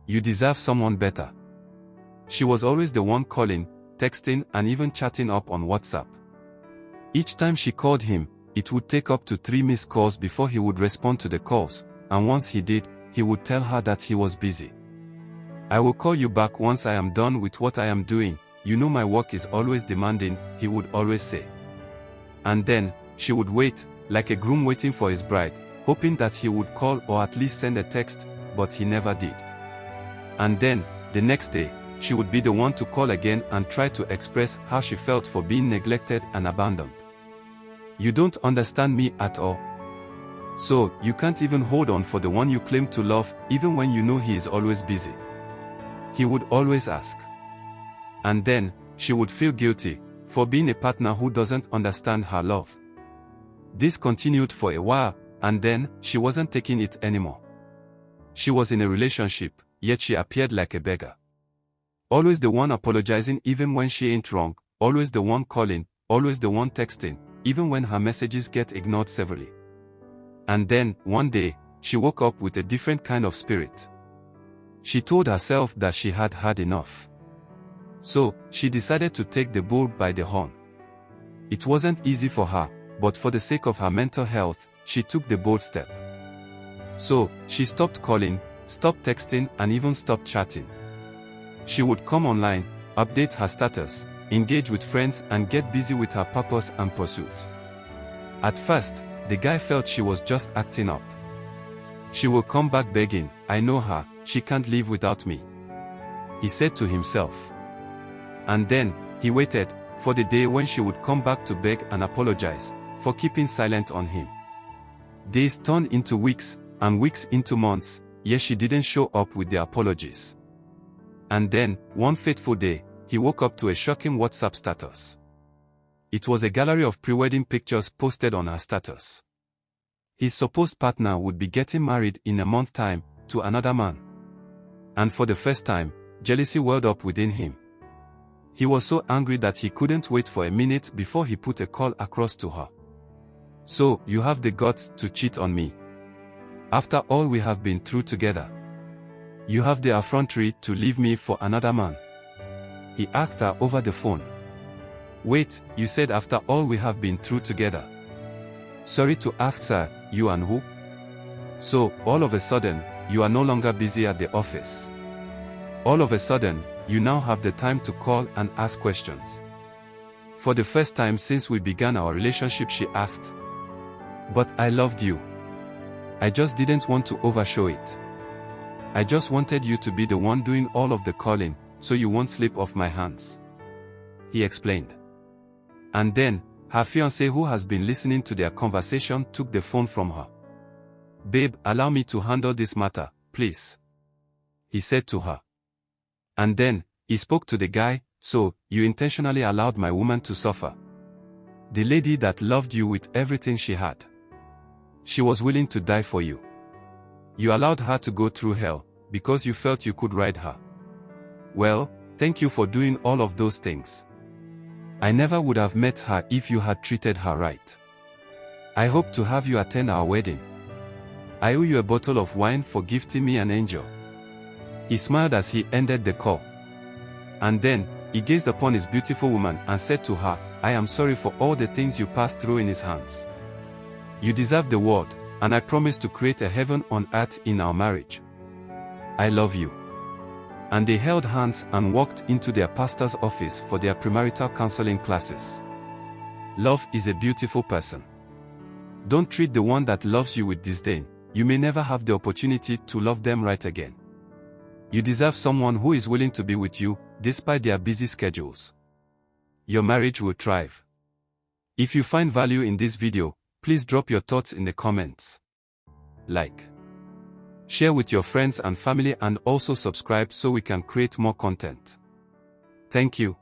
You deserve someone better. She was always the one calling, texting, and even chatting up on WhatsApp. Each time she called him, it would take up to 3 missed calls before he would respond to the calls, and once he did, he would tell her that he was busy. I will call you back once I am done with what I am doing. You know my work is always demanding, he would always say. And then, she would wait, like a groom waiting for his bride, hoping that he would call or at least send a text, but he never did. And then, the next day, she would be the one to call again and try to express how she felt for being neglected and abandoned. You don't understand me at all. So, you can't even hold on for the one you claim to love, even when you know he is always busy. He would always ask. And then, she would feel guilty for being a partner who doesn't understand her love. This continued for a while, and then, she wasn't taking it anymore. She was in a relationship, yet she appeared like a beggar. Always the one apologizing even when she ain't wrong, always the one calling, always the one texting, even when her messages get ignored severely. And then, one day, she woke up with a different kind of spirit. She told herself that she had had enough. So, she decided to take the bull by the horn. It wasn't easy for her, but for the sake of her mental health, she took the bold step. So, she stopped calling, stopped texting, and even stopped chatting. She would come online, update her status, engage with friends, and get busy with her purpose and pursuit. At first, the guy felt she was just acting up. She will come back begging, I know her, she can't live without me, he said to himself. And then, he waited for the day when she would come back to beg and apologize for keeping silent on him. Days turned into weeks, and weeks into months, yet she didn't show up with the apologies. And then, one fateful day, he woke up to a shocking WhatsApp status. It was a gallery of pre-wedding pictures posted on her status. His supposed partner would be getting married in a month's time to another man. And for the first time, jealousy welled up within him. He was so angry that he couldn't wait for a minute before he put a call across to her. So, you have the guts to cheat on me? After all we have been through together? You have the effrontery to leave me for another man? He asked her over the phone. Wait, you said after all we have been through together? Sorry to ask, sir, you and who? So, all of a sudden, you are no longer busy at the office. All of a sudden, you now have the time to call and ask questions. For the first time since we began our relationship, she asked. But I loved you. I just didn't want to overshow it. I just wanted you to be the one doing all of the calling, so you won't slip off my hands, he explained. And then, her fiancé, who has been listening to their conversation, took the phone from her. Babe, allow me to handle this matter, please, he said to her. And then, he spoke to the guy, so, you intentionally allowed my woman to suffer. The lady that loved you with everything she had. She was willing to die for you. You allowed her to go through hell, because you felt you could ride her. Well, thank you for doing all of those things. I never would have met her if you had treated her right. I hope to have you attend our wedding. I owe you a bottle of wine for gifting me an angel. He smiled as he ended the call. And then, he gazed upon his beautiful woman and said to her, I am sorry for all the things you passed through in his hands. You deserve the world, and I promise to create a heaven on earth in our marriage. I love you. And they held hands and walked into their pastor's office for their premarital counseling classes. Love is a beautiful person. Don't treat the one that loves you with disdain. You may never have the opportunity to love them right again. You deserve someone who is willing to be with you, despite their busy schedules. Your marriage will thrive. If you find value in this video, please drop your thoughts in the comments. Like, share with your friends and family, and also subscribe so we can create more content. Thank you.